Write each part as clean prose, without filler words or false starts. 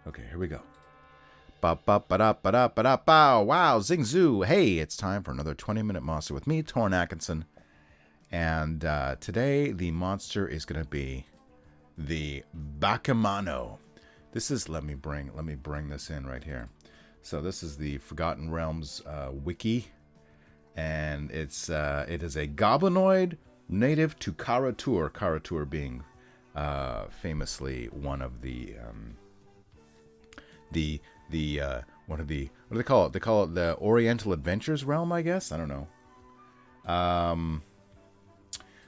Okay, here we go. Ba ba ba da ba da ba da bow. Wow, zing zoo. Hey, it's time for another 20-minute monster with me, Torrin Atkinson. And today the monster is going to be the Bakemono. This is let me bring this in right here. So this is the Forgotten Realms wiki, and it is a goblinoid native to Karatur. Karatur being famously one of the what do they call it? They call it the Oriental Adventures realm, I guess. I don't know.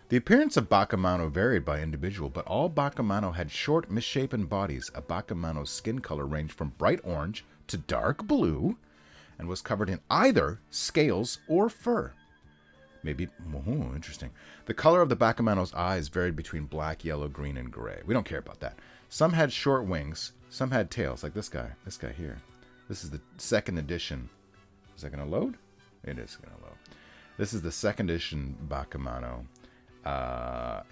The appearance of Bakemono varied by individual, but all Bakemono had short, misshapen bodies. A Bakemono's skin color ranged from bright orange to dark blue, and was covered in either scales or fur. Maybe, oh, interesting. The color of the Bakemono's eyes varied between black, yellow, green, and gray. We don't care about that. Some had short wings. Some had tails, like this guy here. This is the second edition. Is that going to load? It is going to load. This is the second edition Bakemono.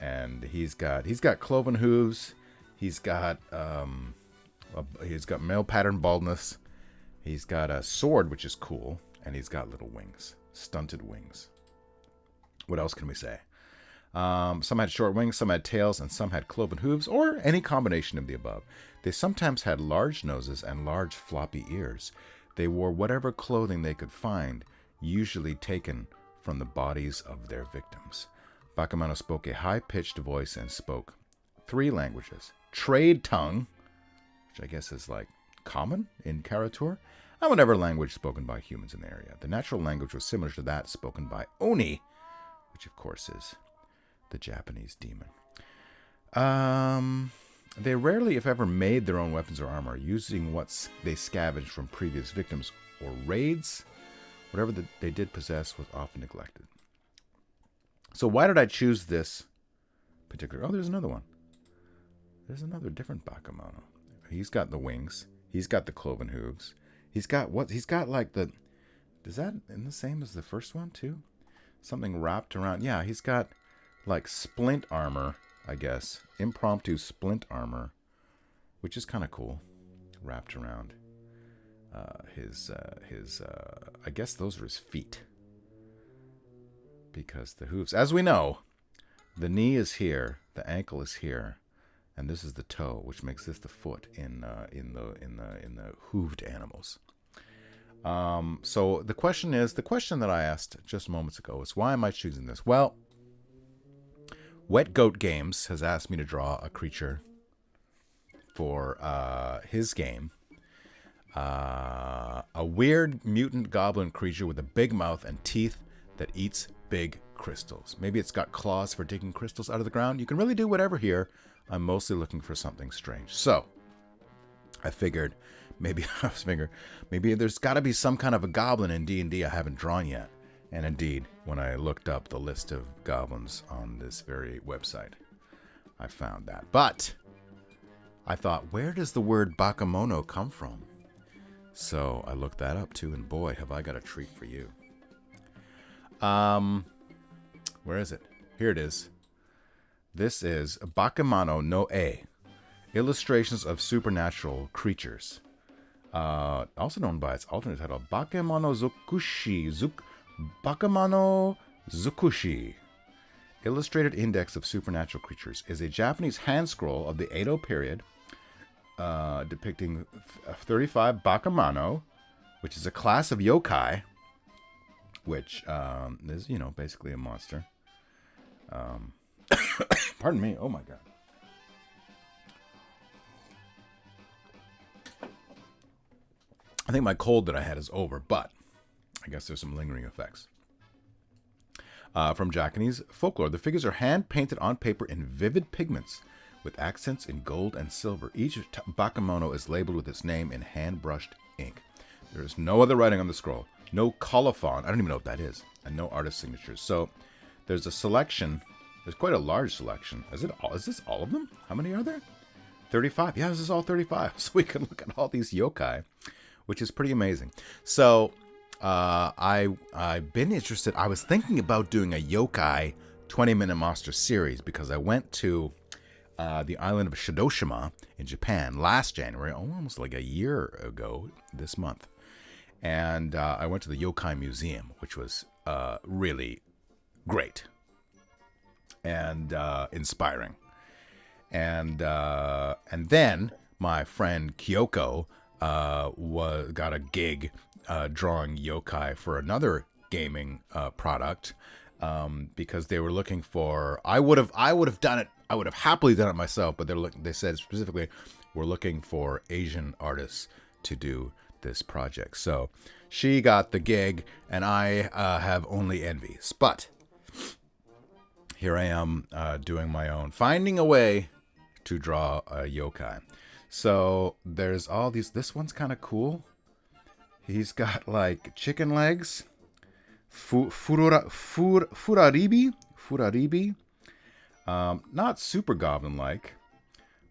And he's got cloven hooves. He's got male pattern baldness. He's got a sword, which is cool, and he's got little wings, stunted wings. What else can we say? Some had short wings, some had tails, and some had cloven hooves, or any combination of the above. They sometimes had large noses and large floppy ears. They wore whatever clothing they could find, usually taken from the bodies of their victims. Bakemono spoke a high-pitched voice and spoke 3 languages. Trade tongue, which I guess is like common in Karatur, and whatever language spoken by humans in the area. The natural language was similar to that spoken by Oni, which of course is the Japanese demon. They rarely, if ever, made their own weapons or armor, using what they scavenged from previous victims or raids. Whatever they did possess was often neglected. So why did I choose this particular... Oh, there's another one. There's another different Bakemono. He's got the wings. He's got the cloven hooves. He's got what? He's got like the... Is that in the same as the first one too? Something wrapped around... Yeah, he's got like splint armor, I guess. Impromptu splint armor, which is kind of cool. Wrapped around his I guess those are his feet. Because the hooves, as we know, the knee is here, the ankle is here, and this is the toe, which makes this the foot in the hooved animals. So the question that I asked just moments ago is, why am I choosing this? Well, Wet Goat Games has asked me to draw a creature for his game. A weird mutant goblin creature with a big mouth and teeth that eats big crystals. Maybe it's got claws for digging crystals out of the ground. You can really do whatever here. I'm mostly looking for something strange. So I figured maybe there's got to be some kind of a goblin in D&D I haven't drawn yet. And indeed, when I looked up the list of goblins on this very website, I found that. But I thought, where does the word Bakemono come from? So I looked that up too, and boy, have I got a treat for you. Where is it? Here it is. This is Bakemono no E, Illustrations of Supernatural Creatures. Also known by its alternate title, Bakemono Bakemono Zukushi. Illustrated Index of Supernatural Creatures is a Japanese hand scroll of the Edo period, depicting 35 Bakemono, which is a class of yokai, which is, basically a monster. Pardon me. Oh, my God. I think my cold that I had is over, but I guess there's some lingering effects. From Japanese folklore, the figures are hand-painted on paper in vivid pigments with accents in gold and silver. Each Bakemono is labeled with its name in hand-brushed ink. There is no other writing on the scroll. No colophon. I don't even know what that is. And no artist signatures. So there's a selection. There's quite a large selection. Is this all of them? How many are there? 35. Yeah, this is all 35. So we can look at all these yokai, which is pretty amazing. So I've been interested. I was thinking about doing a yokai 20-minute monster series because I went to the island of Shidoshima in Japan last January, almost like a year ago this month. And I went to the Yokai Museum, which was really great and inspiring. And then my friend Kyoko got a gig drawing yokai for another gaming product because they were looking for. I would have done it. I would have happily done it myself, but they said specifically we're looking for Asian artists to do this project. So she got the gig, and I have only envies. But here I am doing my own, finding a way to draw a yokai. So there's all these. This one's kind of cool. He's got like chicken legs, furaribi. Not super goblin-like,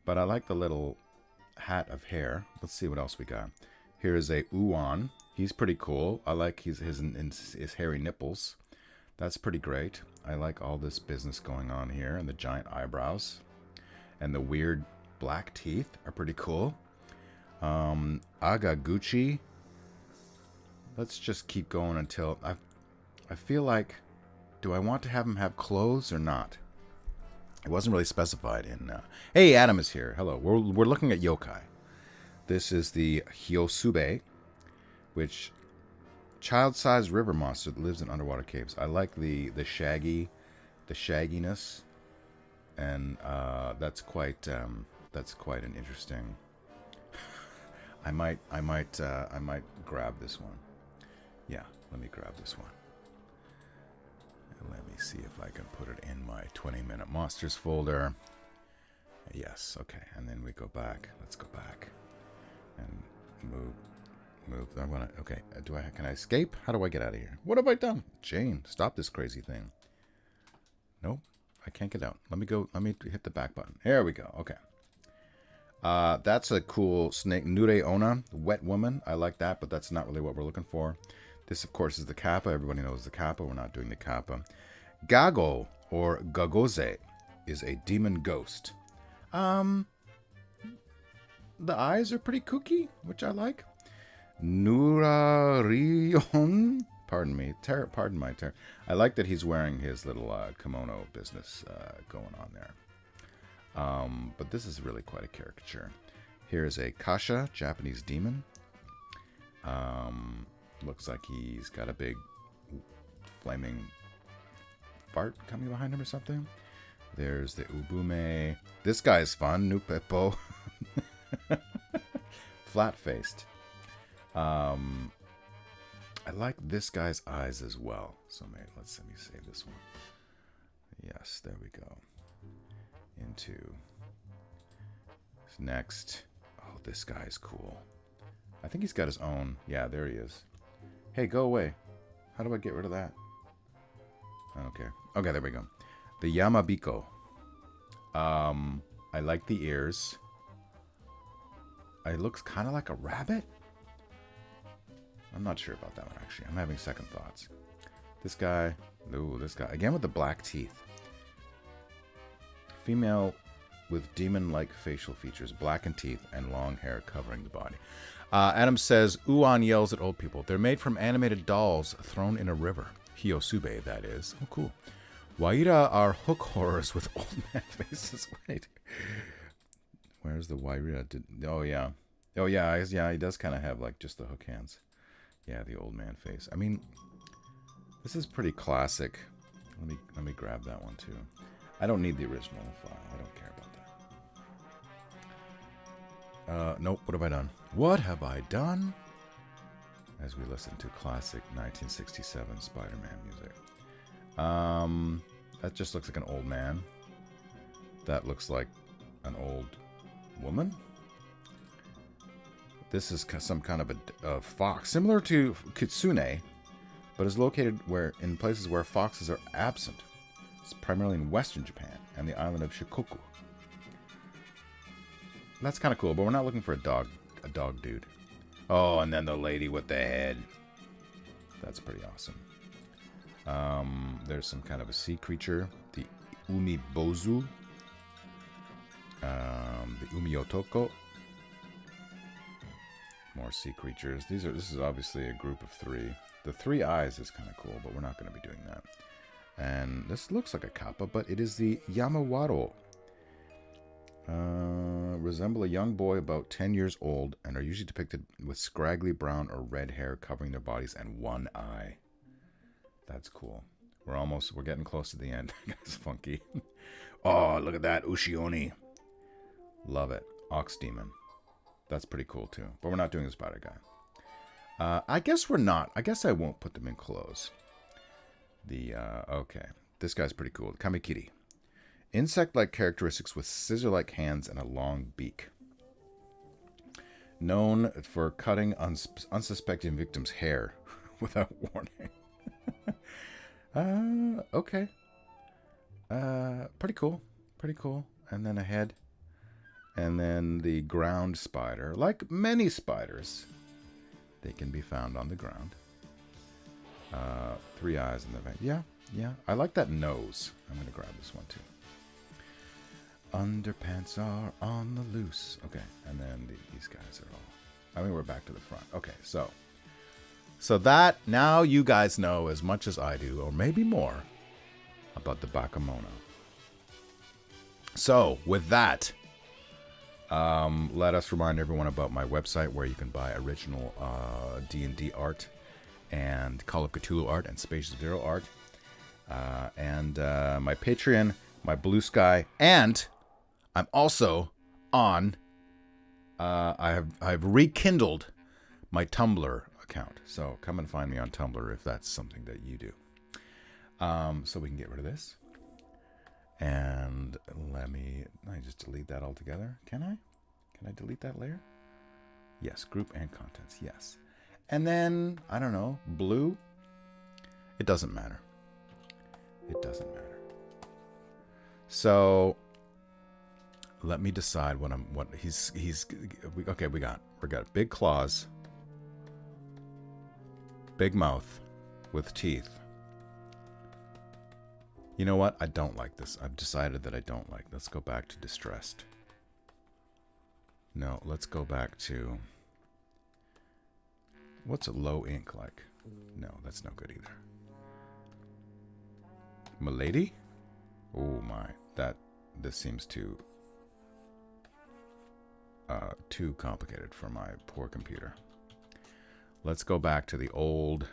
but I like the little hat of hair. Let's see what else we got. Here is a Uon. He's pretty cool. I like his hairy nipples. That's pretty great. I like all this business going on here, and the giant eyebrows, and the weird black teeth are pretty cool. Agaguchi. Let's just keep going until I feel like, do I want to have him have clothes or not? It wasn't really specified in. Hey, Adam is here. Hello. We're looking at yokai. This is the Hyosube, which child-sized river monster that lives in underwater caves. I like the shagginess, and that's quite an interesting. I might grab this one. Yeah, let me grab this one. Let me see if I can put it in my 20-minute monsters folder. Yes, okay, and then we go back. Let's go back and move. I want to. Okay, can I escape? How do I get out of here? What have I done? Jane, stop this crazy thing. Nope, I can't get out. Let me go. Let me hit the back button. Here we go. Okay. That's a cool snake. Nure Ona, wet woman. I like that, but that's not really what we're looking for. This, of course, is the kappa. Everybody knows the kappa. We're not doing the kappa. Gago, or Gagoze, is a demon ghost. The eyes are pretty kooky, which I like. Nurarion. Pardon me. Pardon my terror. I like that he's wearing his little kimono business going on there. But this is really quite a caricature. Here's a Kasha, Japanese demon. Looks like he's got a big flaming fart coming behind him or something. There's the Ubume. This guy's fun. Nupepo. Flat-faced. I like this guy's eyes as well. So let me save this one. Yes, there we go. Into next. Oh, this guy's cool. I think he's got his own. Yeah, there he is. Hey, go away. How do I get rid of that? I don't care. Okay, there we go. The Yamabiko. I like the ears. It looks kind of like a rabbit. I'm not sure about that one, actually. I'm having second thoughts. This guy. Ooh, this guy. Again with the black teeth. Female with demon-like facial features, blackened teeth, and long hair covering the body. Adam says, Uon yells at old people. They're made from animated dolls thrown in a river. Hyosube, that is. Oh, cool. Waira are hook horrors with old man faces. Wait. Where's the Waira? Oh, yeah. Oh, yeah. Yeah, he does kind of have, like, just the hook hands. Yeah, the old man face. I mean, this is pretty classic. Let me grab that one, too. I don't need the original file. I don't care about that. Nope. What have I done? What have I done? As we listen to classic 1967 Spider-Man music. That just looks like an old man. That looks like an old woman. This is some kind of a fox, similar to kitsune, but is located in places where foxes are absent. It's primarily in Western Japan and the island of Shikoku. That's kind of cool, but we're not looking for a dog dude. Oh, and then the lady with the head. That's pretty awesome. There's some kind of a sea creature, the Umibozu. The Umiotoko. More sea creatures. This is obviously a group of 3. The 3 eyes is kind of cool, but we're not going to be doing that. And this looks like a kappa, but it is the Yamawaro. Resemble a young boy about 10 years old and are usually depicted with scraggly brown or red hair covering their bodies and 1 eye. That's cool. We're getting close to the end. That's funky. Oh, look at that. Ushioni. Love it. Ox Demon. That's pretty cool too. But we're not doing the spider guy. I guess we're not. I guess I won't put them in clothes. Okay. This guy's pretty cool. Kamikiri. Insect-like characteristics with scissor-like hands and a long beak. Known for cutting unsuspecting victims' hair without warning. Okay. Pretty cool. Pretty cool. And then a head. And then the ground spider. Like many spiders, they can be found on the ground. 3 eyes in the vein. Yeah. I like that nose. I'm going to grab this one too. Underpants are on the loose. Okay, and then these guys are all... I mean, we're back to the front. Okay, so that, now you guys know as much as I do, or maybe more, about the Bakemono. So, with that, let us remind everyone about my website where you can buy original D&D art and Call of Cthulhu art and Space Zero art. And my Patreon, my Blue Sky, and I'm also on, I've rekindled my Tumblr account. So come and find me on Tumblr if that's something that you do. So we can get rid of this. And let me just delete that altogether. Can I? Can I delete that layer? Yes, group and contents, yes. And then, I don't know, blue. It doesn't matter. It doesn't matter. So let me decide okay, we got big claws, big mouth with teeth. You know what? I don't like this. I've decided that I don't like. Let's go back to distressed. No, let's go back to... What's a low ink like? No, that's no good either. Milady? Oh my, this seems too complicated for my poor computer. Let's go back to the old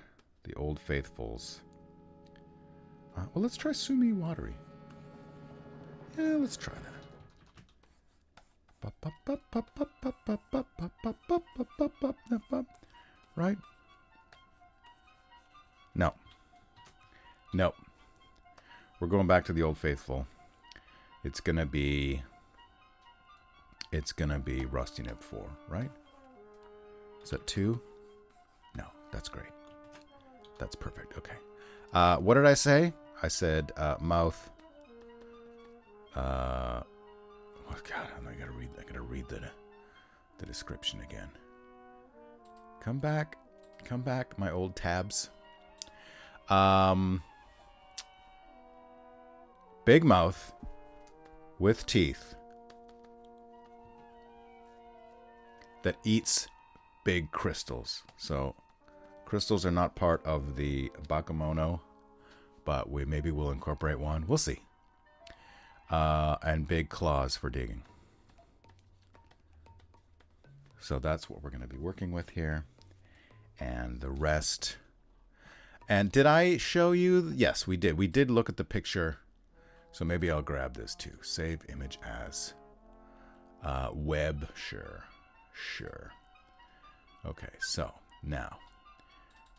faithfuls. Well, let's try Sumi Watery. Yeah, let's try that. Right? No. Nope. We're going back to the old faithful. It's gonna be Rusty Nib 4, right? Is that 2? No, that's great. That's perfect. Okay. What did I say? I said mouth. Oh God, I gotta read the description again. Come back, my old tabs. Big mouth with teeth that eats big crystals. So crystals are not part of the Bakemono, but maybe we'll incorporate one. We'll see. And big claws for digging. So that's what we're going to be working with here. And the rest. And did I show you? Yes, we did. We did look at the picture. So maybe I'll grab this too. Save image as. Web. Sure. Okay, so now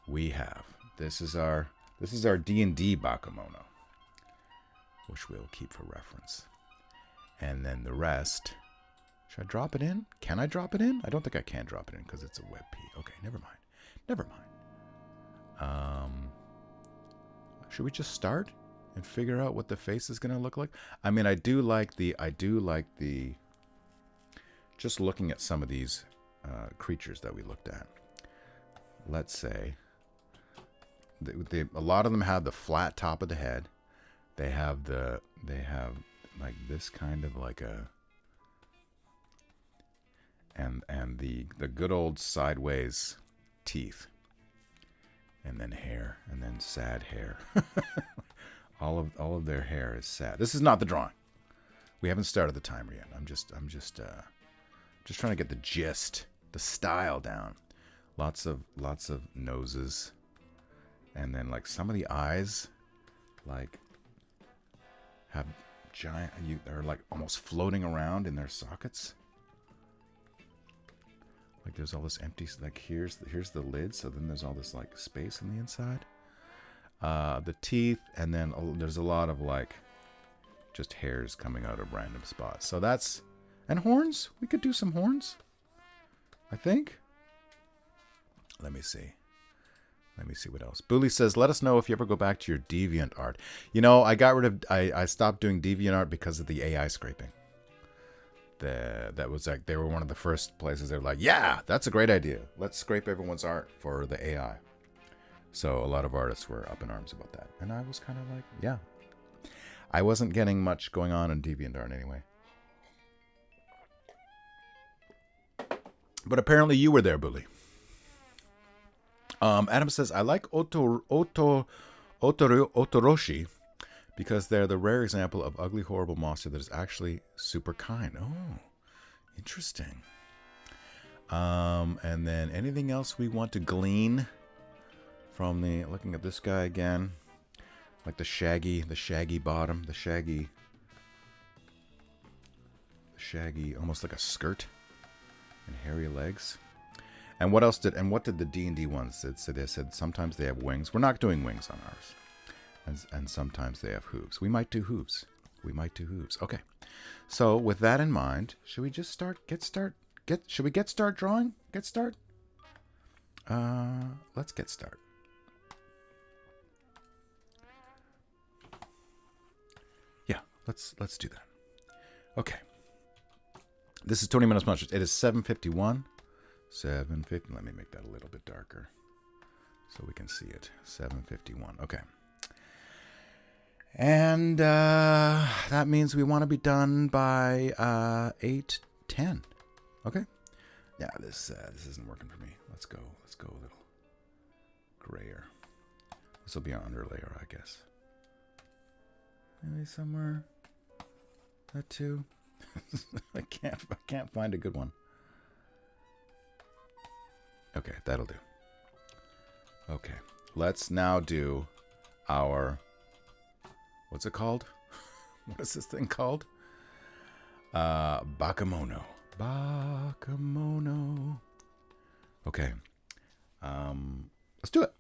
we have, this is our D&D Bakemono, which we'll keep for reference. And then the rest, should I drop it in? Can I drop it in? I don't think I can drop it in because it's a WebP. Okay, never mind. Should we just start and figure out what the face is going to look like? I mean, I do like the, just looking at some of these creatures that we looked at. Let's say, a lot of them have the flat top of the head. They have like this kind of like a and the good old sideways teeth, and then hair, and then sad hair. all of their hair is sad. This is not the drawing. We haven't started the timer yet. I'm just trying to get the gist, the style down. Lots of noses, and then like some of the eyes, like have giant. They're like almost floating around in their sockets. Like there's all this empty. Like here's the lid. So then there's all this like space on the inside. The teeth, and then there's a lot of like just hairs coming out of random spots. So that's, and horns. We could do some horns, I think. Let me see what else. Booley says, let us know if you ever go back to your DeviantArt. You know, I stopped doing DeviantArt because of the AI scraping. That was like, they were one of the first places they were like, yeah, that's a great idea. Let's scrape everyone's art for the AI. So a lot of artists were up in arms about that. And I was kind of like, yeah. I wasn't getting much going on in DeviantArt anyway. But apparently you were there, Bully. Adam says, I like Otoroshi because they're the rare example of ugly, horrible monster that is actually super kind. Oh, interesting. And then anything else we want to glean from the, looking at this guy again, like the shaggy bottom, the shaggy, almost like a skirt and hairy legs. And what else did the D&D ones did? So they said sometimes they have wings. We're not doing wings on ours. And sometimes they have hooves. We might do hooves. Okay. So with that in mind, should we just should we get start drawing? Let's get start. Yeah, let's do that. Okay. This is 20 Minutes Monsters. It is 7:51. 7:50. Let me make that a little bit darker so we can see it. 7:51. Okay. And that means we want to be done by 8:10. Okay. Yeah, this isn't working for me. Let's go a little grayer. This will be our underlayer, I guess. Maybe somewhere. That too. I can't find a good one. Okay, that'll do. Okay, let's now do our, what's it called? What is this thing called? Bakemono. Okay, let's do it.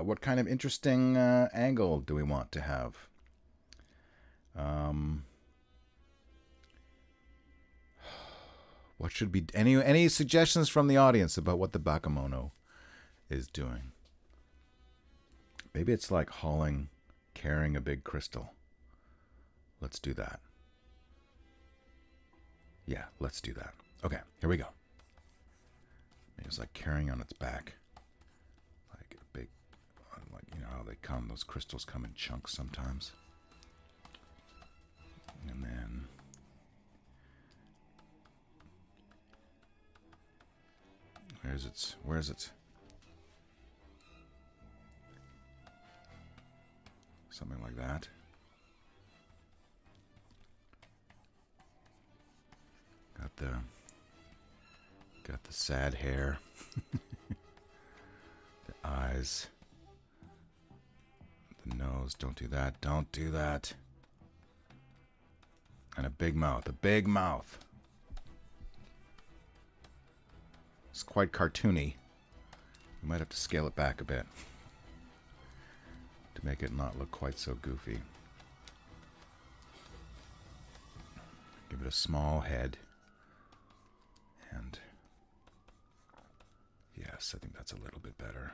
What kind of interesting angle do we want to have? What should be any suggestions from the audience about what the Bakemono is doing? Maybe it's like carrying a big crystal. Let's do that. Yeah, let's do that. Okay, here we go. Maybe it's like carrying on its back, like a big, like, you know how they come. Those crystals come in chunks sometimes. And then where is it? Something like that. Got the sad hair. The eyes. The nose. Don't do that. Don't do that. And a big mouth. It's quite cartoony. We might have to scale it back a bit to make it not look quite so goofy. Give it a small head. And yes, I think that's a little bit better.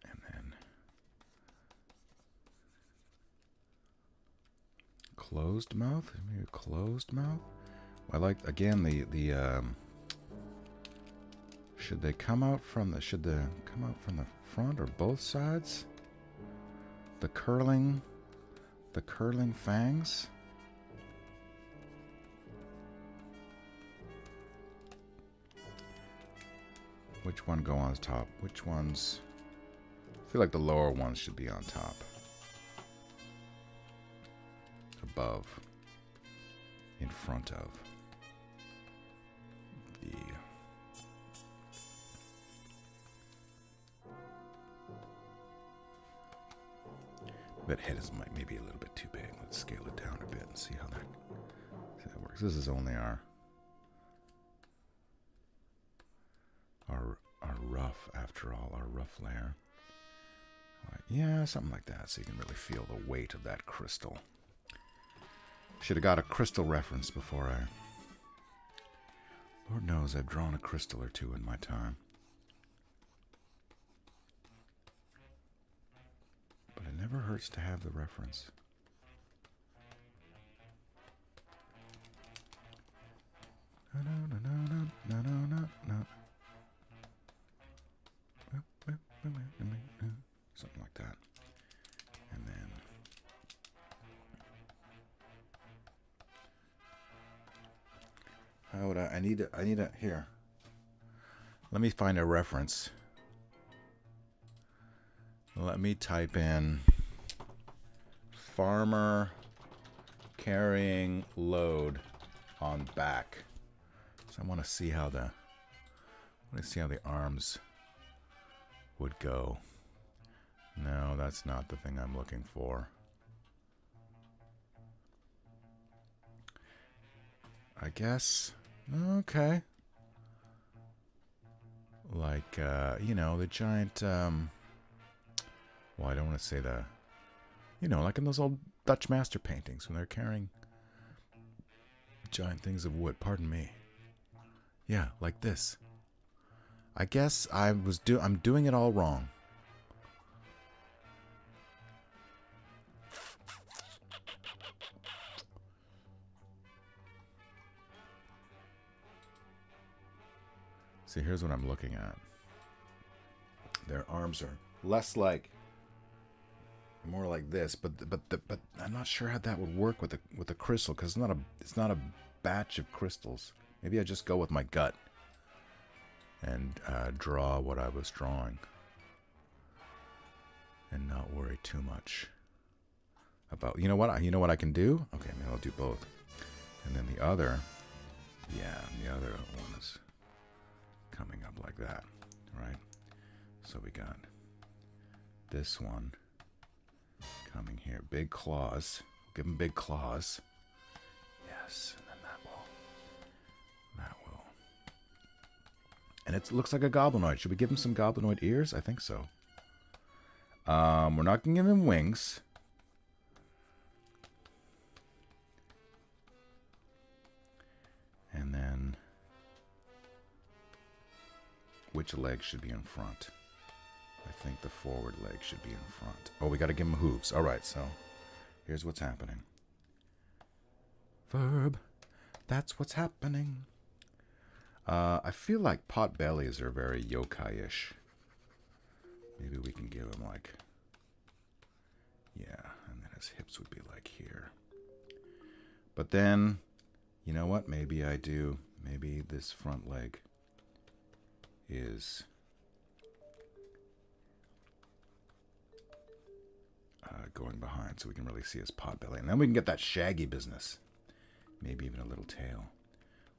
And then closed mouth? Maybe a closed mouth? I like, again, the should they come out from the front or both sides? The curling fangs? Which one go on top? Which ones? I feel like the lower ones should be on top. Above. In front of. The... That head is maybe a little bit too big. Let's scale it down a bit and see how that works. This is only our rough, after all, our rough layer. Yeah, something like that, so you can really feel the weight of that crystal. Should have got a crystal reference before I... Lord knows I've drawn a crystal or two in my time. But it never hurts to have the reference. Something like that. And then how would I need a here. Let me find a reference. Let me type in farmer carrying load on back. So I want to see how the arms would go. No, that's not the thing I'm looking for. I guess. Okay. Like, you know, the giant, well, I don't want to say the, you know, like in those old Dutch master paintings when they're carrying giant things of wood. Pardon me. Yeah, like this. I guess I'm doing it all wrong. See, here's what I'm looking at. Their arms are more like this, but I'm not sure how that would work with the crystal, because it's not a batch of crystals. Maybe I just go with my gut and draw what I was drawing, and not worry too much about. You know what I can do? Okay, maybe I'll do both, and then the other one is coming up like that, right? So we got this one coming here, big claws. Give him big claws. Yes, and then that will. And it looks like a goblinoid. Should we give him some goblinoid ears? I think so. We're not gonna give him wings. And then, which leg should be in front? I think the forward leg should be in front. Oh, we got to give him hooves. All right, so here's what's happening. Verb. That's what's happening. I feel like pot bellies are very yokai-ish. Maybe we can give him like, yeah, and then his hips would be like here. But then, you know what? Maybe this front leg is going behind, so we can really see his pot belly. And then we can get that shaggy business. Maybe even a little tail.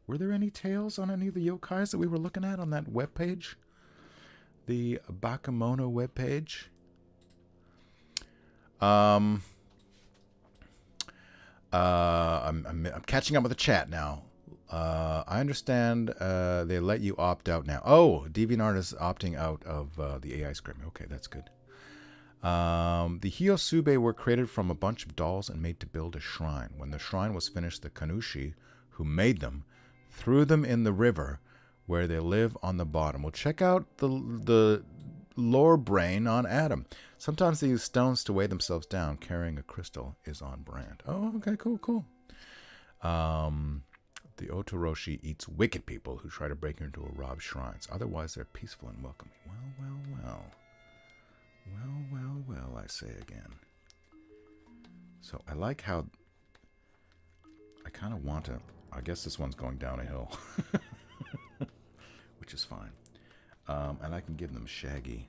Were there any tails on any of the yokais that we were looking at on that webpage? The Bakemono webpage? I'm catching up with the chat now. I understand they let you opt out now. Oh, DeviantArt is opting out of the AI script. Okay, that's good. The Hyosube were created from a bunch of dolls and made to build a shrine. When the shrine was finished, the Kanushi, who made them, threw them in the river where they live on the bottom. Well, check out the lore brain on Adam. Sometimes they use stones to weigh themselves down. Carrying a crystal is on brand. Oh, okay, cool. The Otoroshi eats wicked people who try to break into or rob shrines. Otherwise, they're peaceful and welcoming. Well. Well, I say again. So I like how I kind of want to, I guess this one's going down a hill, which is fine. And I can give them shaggy.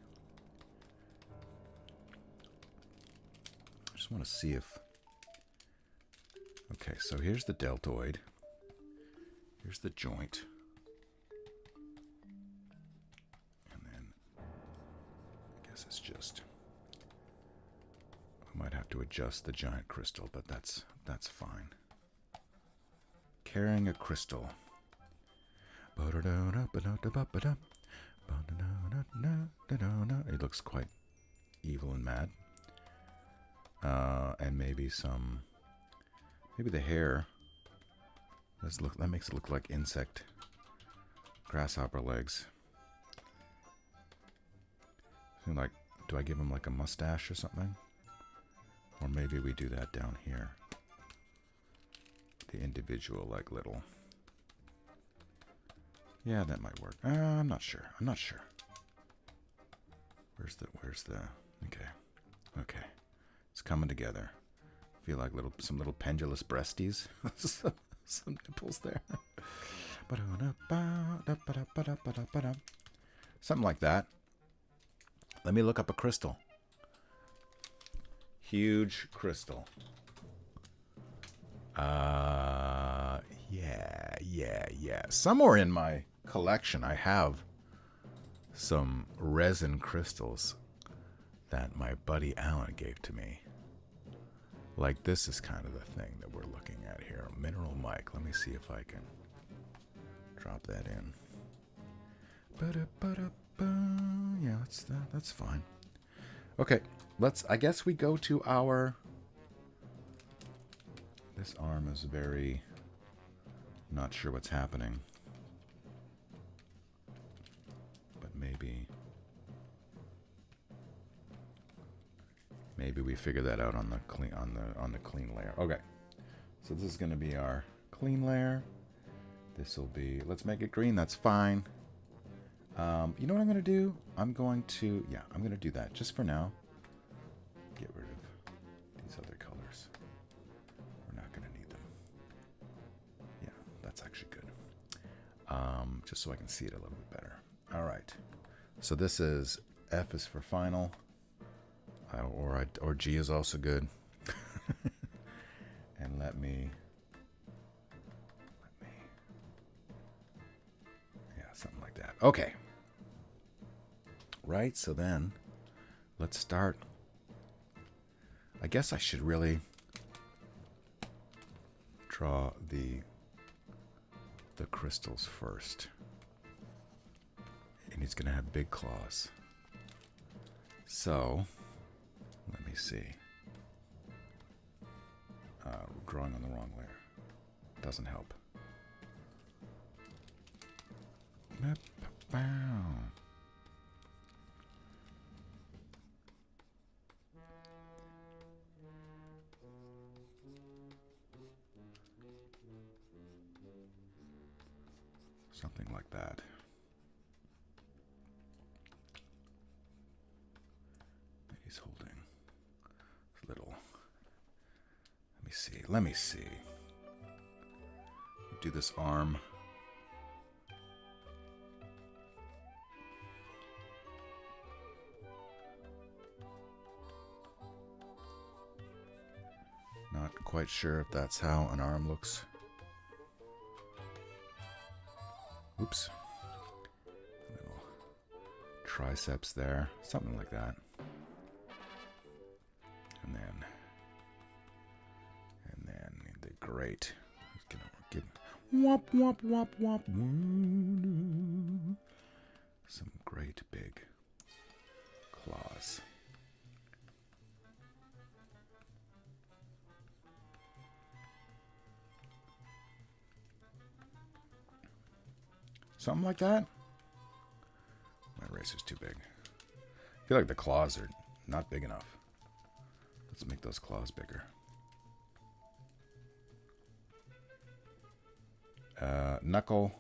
I just want to see if... Okay, so here's the deltoid. Here's the joint. And then I guess it's just... I might have to adjust the giant crystal, but that's fine. Carrying a crystal. It looks quite evil and mad. And maybe some... Maybe the hair. That makes it look like insect. Grasshopper legs. Like, do I give him like a mustache or something? Or maybe we do that down here. The individual, like, little... Yeah, that might work. I'm not sure. I'm not sure. Where's the... Okay. It's coming together. Feel like some little pendulous breasties. Some nipples there. Something like that. Let me look up a crystal. Huge crystal. Yeah. Somewhere in my collection I have some resin crystals that my buddy Alan gave to me. Like, this is kind of the thing that we're looking at here. Mineral mic. Let me see if I can drop that in. Yeah, that's fine. Okay, I guess we go to our... This arm is very... Not sure what's happening. But maybe we figure that out on the clean layer. Okay. So this is going to be our clean layer. This will be, let's make it green. That's fine. You know what I'm going to do? I'm going to do that just for now. Get rid of these other colors. We're not going to need them. Yeah, that's actually good. Just so I can see it a little bit better. All right. So this is F is for final. Or G is also good. And let me, yeah, something like that. Okay. Right, so then let's start. I guess I should really draw the crystals first. And he's going to have big claws. So, let me see. Drawing on the wrong layer. Doesn't help. Something like that. He's holding little. Let me see. Do this arm. Not quite sure if that's how an arm looks. Oops. Little triceps there. Something like that. And then the great. He's gonna get whop whop whop whop. Some great big claws. Something like that. My eraser's too big. I feel like the claws are not big enough. Let's make those claws bigger. Knuckle,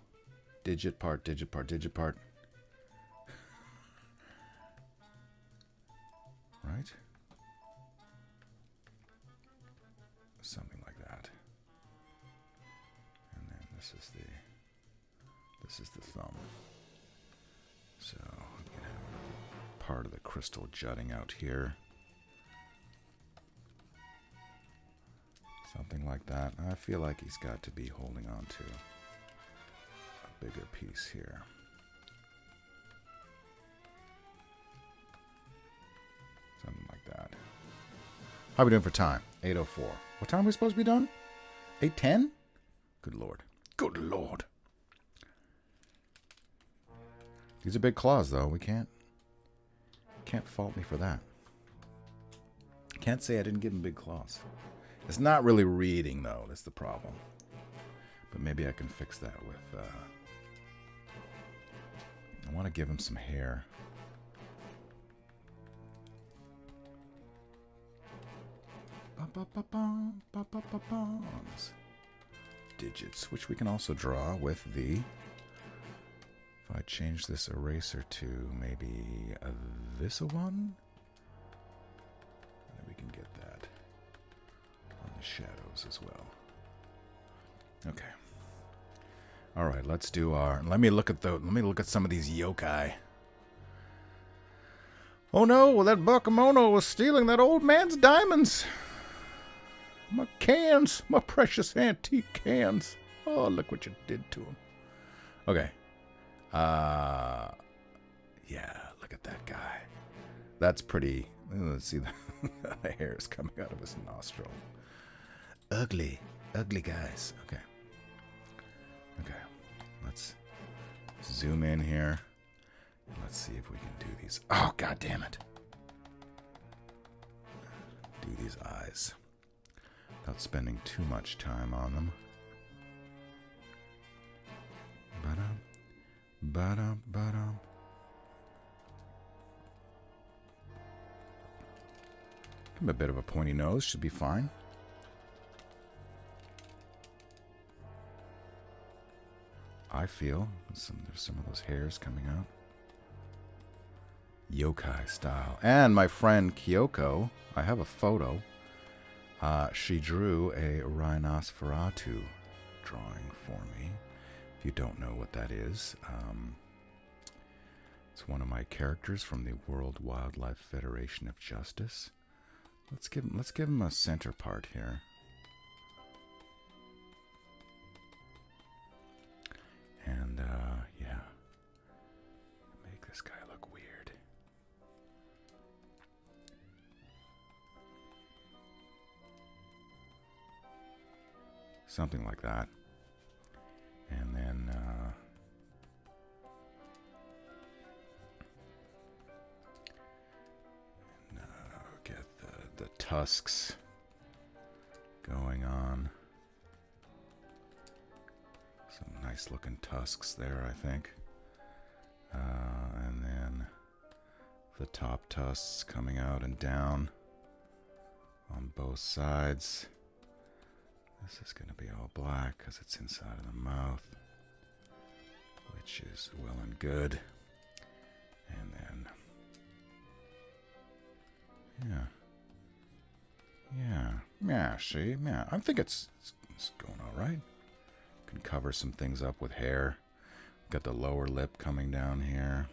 digit part, digit part, digit part. Right? Something like that. And then this is the thumb. So we can have part of the crystal jutting out here. Something like that. I feel like he's got to be holding on to a bigger piece here. Something like that. How are we doing for time? 8:04. What time are we supposed to be done? 8:10? Good Lord. Good Lord. These are big claws, though. We can't fault me for that. Can't say I didn't give him big claws. It's not really reading, though. That's the problem. But maybe I can fix that with... I want to give him some hair. Digits, which we can also draw with the... If I change this eraser to maybe this one, then we can get that on the shadows as well. Okay. All right, let's do our... Let me look at some of these yokai. Oh no, well, that Bakemono was stealing that old man's diamonds. My cans, my precious antique cans. Oh, look what you did to him. Okay. Yeah, look at that guy. That's pretty. Let's see, the hair is coming out of his nostril. Ugly, ugly guys. Okay. Okay. Let's zoom in here. And let's see if we can do these. Oh, God damn it. Do these eyes without spending too much time on them. Ba-dum, ba-dum, ba-dum. Give him a bit of a pointy nose, should be fine. I feel there's some of those hairs coming out. Yokai style. And my friend Kyoko, I have a photo. She drew a Rhinoceros drawing for me. If you don't know what that is, it's one of my characters from the World Wildlife Federation of Justice. Let's give him a center part here. And yeah, make this guy look weird. Something like that. And then get the tusks going on. Some nice looking tusks there, I think. And then the top tusks coming out and down on both sides. This is going to be all black because it's inside of the mouth, which is well and good. And then, yeah, see, yeah, I think it's going all right. Can cover some things up with hair. Got the lower lip coming down here.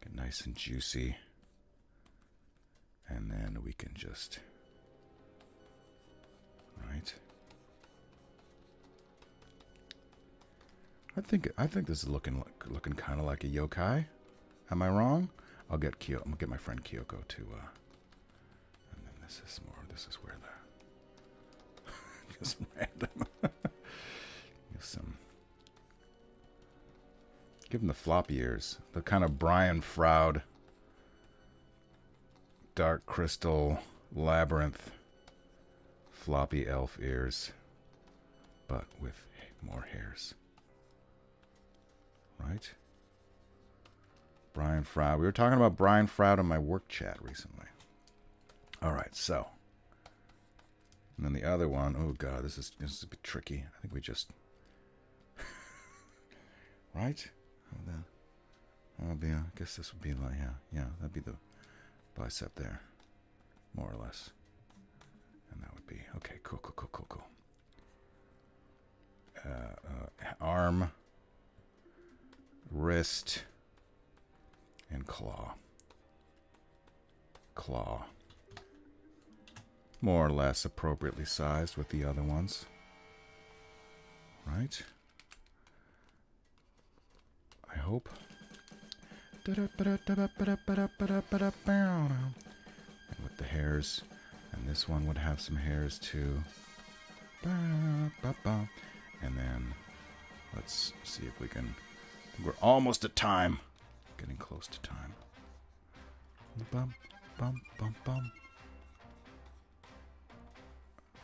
Get nice and juicy. And then we can just... Right. I think this is looking kind of like a yokai. Am I wrong? I'm gonna get my friend Kyoko to. And then this is where the just random. Give him the floppy ears, the kind of Brian Froud, dark crystal labyrinth. Floppy elf ears, but with more hairs. Right? Brian Froud. We were talking about Brian Froud in my work chat recently. All right, so. And then the other one, oh God, this is a bit tricky. I think we just... right? I guess this would be like, yeah, that'd be the bicep there, more or less. And that would be, okay, cool. Arm. wrist, and claw. Claw. More or less appropriately sized with the other ones. Right? I hope. And with the hairs. And this one would have some hairs too. And then let's see if we can. We're almost at time. Getting close to time. Bum, bum, bum, bum.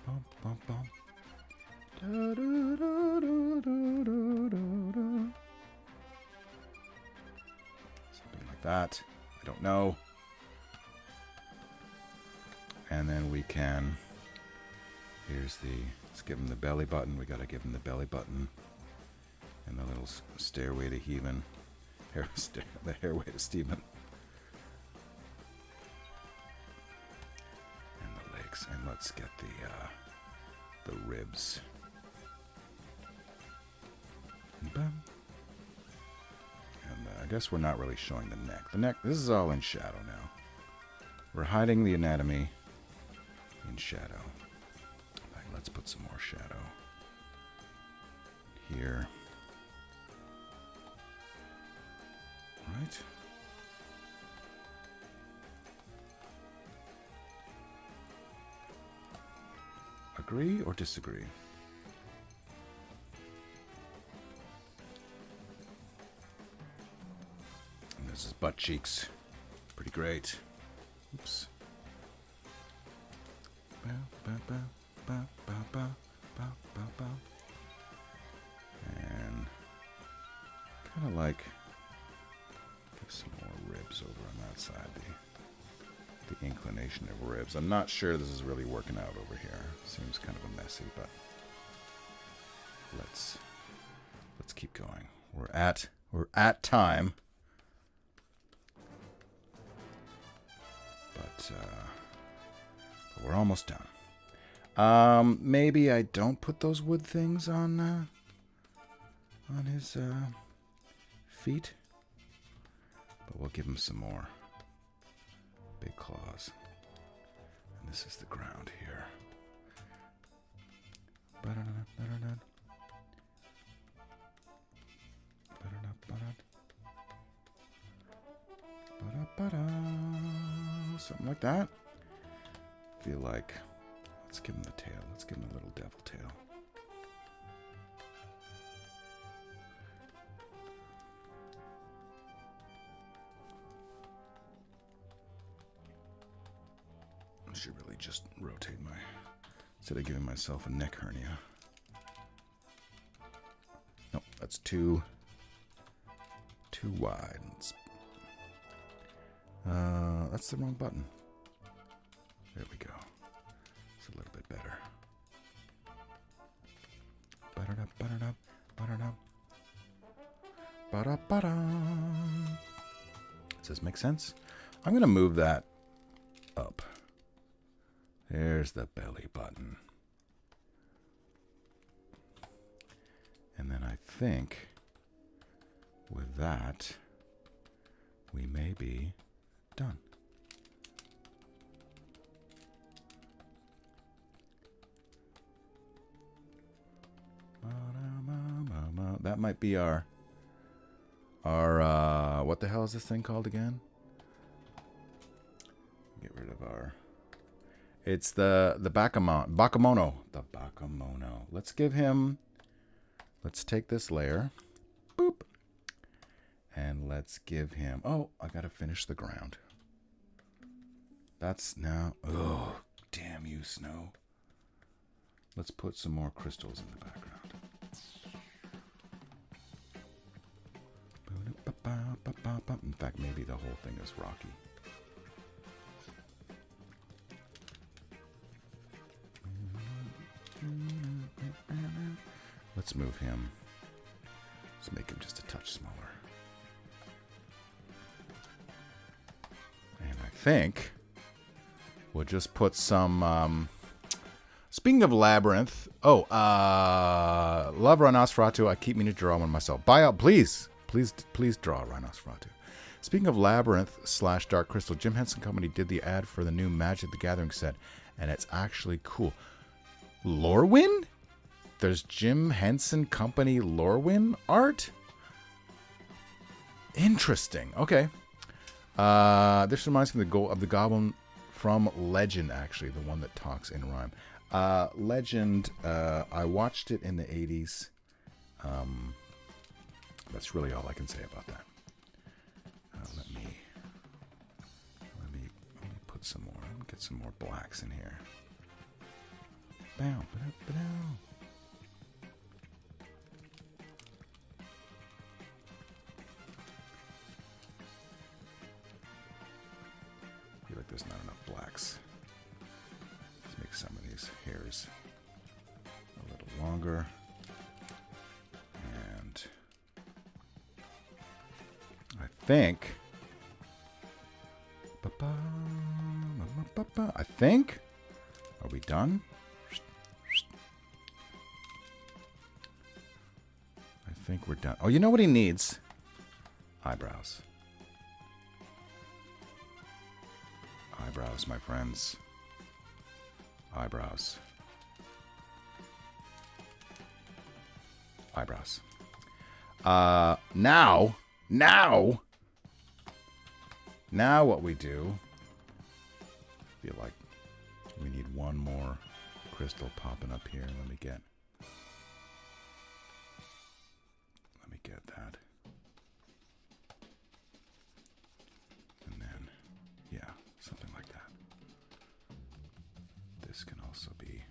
Bum, bum, bum. Da, da, da, da, da, da, da. Something like that. I don't know. And then we can. Here's the. Let's give him the belly button. We gotta give him the belly button. And the little stairway to heaven. The hairway to Stephen. And the legs. And let's get the ribs. And I guess we're not really showing the neck. The neck, this is all in shadow now. We're hiding the anatomy in shadow. Right, let's put some more shadow here. Right. Agree or disagree? And this is butt cheeks. Pretty great. Oops. And kind of like give some more ribs over on that side. The inclination of ribs. I'm not sure this is really working out over here. Seems kind of a messy, but let's keep going. We're at time. But we're almost done. Maybe I don't put those wood things on his feet, but we'll give him some more big claws. And this is the ground here. Something like that. Feel like, let's give him the tail. Let's give him a little devil tail. I should really just rotate my, instead of giving myself a neck hernia. Nope, that's too wide. That's the wrong button. There we go. It's a little bit better. Ba-da-da, ba-da-da, ba-da-da. Ba-da-ba-da. Does this make sense? I'm going to move that up. There's the belly button. And then I think with that, we may be done. That might be our what the hell is this thing called again? Get rid of our. It's the Bakemono. The Bakemono. Let's give him. Let's take this layer. Boop. And let's give him. Oh, I gotta finish the ground. That's now. Oh, damn you, Snow. Let's put some more crystals in the background. In fact, maybe the whole thing is rocky. Let's move him. Let's make him just a touch smaller. And I think we'll just put some... Speaking of Labyrinth... Oh, Love Nosferatu, I keep meaning to draw one myself. Buy out, please. Please draw a Rhinosferatu. Speaking of Labyrinth / Dark Crystal, Jim Henson Company did the ad for the new Magic the Gathering set, and it's actually cool. Lorwyn? There's Jim Henson Company Lorwyn art? Interesting. Okay. This reminds me of the goblin from Legend, actually, the one that talks in rhyme. Legend, I watched it in the 80s. That's really all I can say about that. Let me put some more. Let me get some more blacks in here. Bow, ba-da, ba-dow. I feel like there's not enough blacks. Let's make some of these hairs a little longer. And I think are we done? I think we're done. Oh, you know what he needs? Eyebrows. Eyebrows, my friends. Eyebrows. Eyebrows. Now what we do, I feel like we need one more crystal popping up here. Let me get that. And then, yeah, something like that. This can also be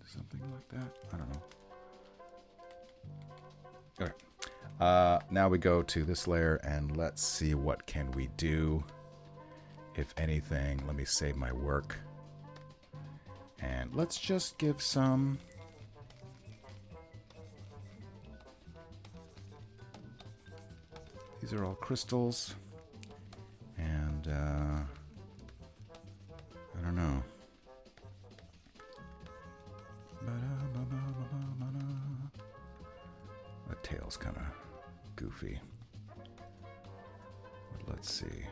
something like that. I don't know. Okay. Now we go to this layer and let's see what can we do. If anything, let me save my work. And let's just give some... These are all crystals. And, I don't know. The tail's kind of goofy. But let's see.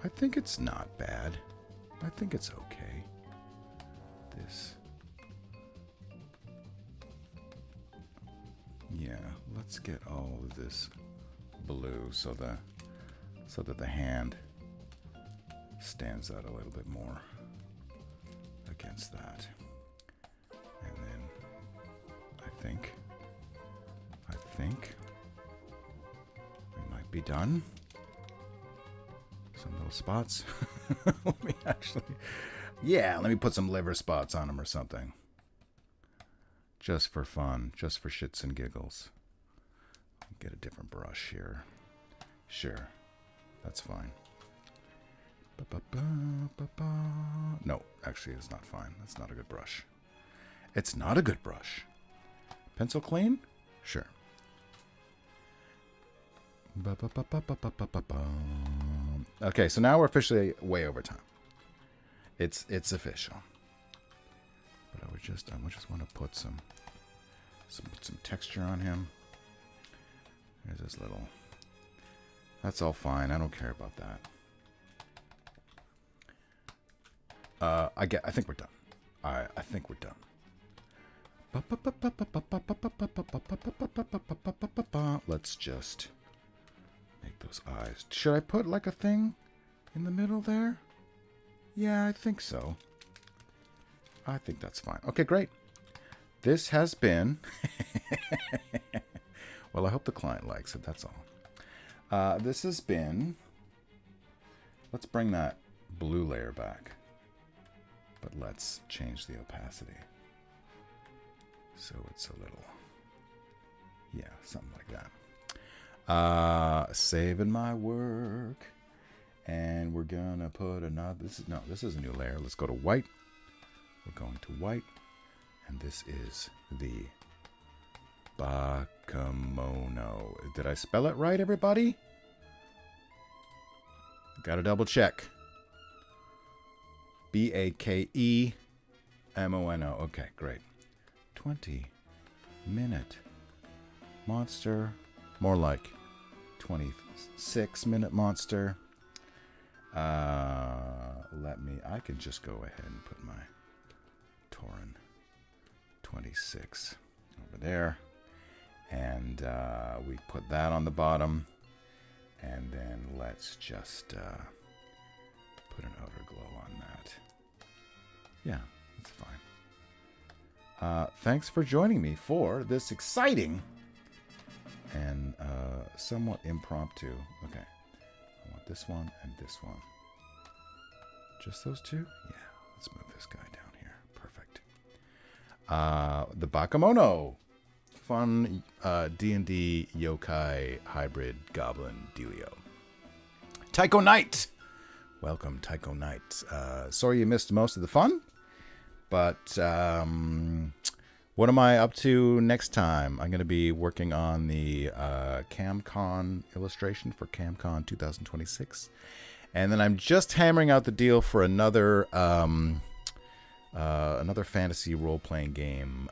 I think it's not bad. I think it's okay. This. Yeah, let's get all of this blue so that the hand stands out a little bit more against that. And then I think we might be done. Some little spots. Let me let me put some liver spots on them or something. Just for fun, just for shits and giggles. Get a different brush here. Sure, that's fine. No, actually, it's not fine. That's not a good brush. It's not a good brush. Pencil clean? Sure. Okay, so now we're officially way over time. It's official. But I just want to put some texture on him. There's this little. That's all fine. I don't care about that. I think we're done. I think we're done. Let's just make those eyes. Should I put like a thing in the middle there? Yeah, I think so. I think that's fine. Okay, great. This has been... Well, I hope the client likes it, that's all. This has been... Let's bring that blue layer back. But let's change the opacity. So it's a little... Yeah, something like that. Saving my work. And we're gonna put another... This is a new layer. Let's go to white. We're going to white. And this is the Bakemono. Did I spell it right, everybody? Gotta double check. Mono. Okay, great. 20-minute monster. More like 26-minute monster. I can just go ahead and put my Tauren 26 over there. And we put that on the bottom. And then let's just put an outer glow on that. Yeah, that's fine. Thanks for joining me for this exciting and somewhat impromptu. Okay, I want this one and this one. Just those two? Yeah, let's move this guy down here. Perfect. The Bakemono. Fun D&D yokai hybrid goblin dealio. Tycho Knight. Welcome, Tycho Knight. Sorry you missed most of the fun, but what am I up to next time? I'm going to be working on the CamCon illustration for CamCon 2026. And then I'm just hammering out the deal for another fantasy role-playing game,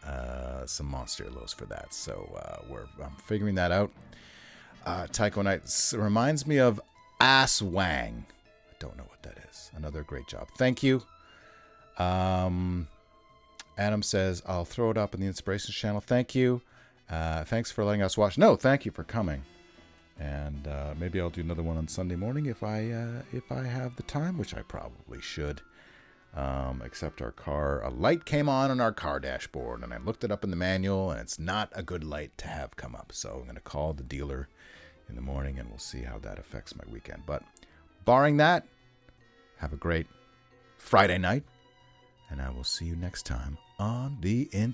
some monster illos for that. So I'm figuring that out. Tycho Knight reminds me of Ass Wang. I don't know what that is. Another great job. Thank you. Adam says, I'll throw it up in the Inspirations channel. Thank you. Thanks for letting us watch. No, thank you for coming. And maybe I'll do another one on Sunday morning if I have the time, which I probably should. Except a light came on our car dashboard, and I looked it up in the manual, and it's not a good light to have come up. So I'm going to call the dealer in the morning, and we'll see how that affects my weekend. But barring that, have a great Friday night, and I will see you next time on the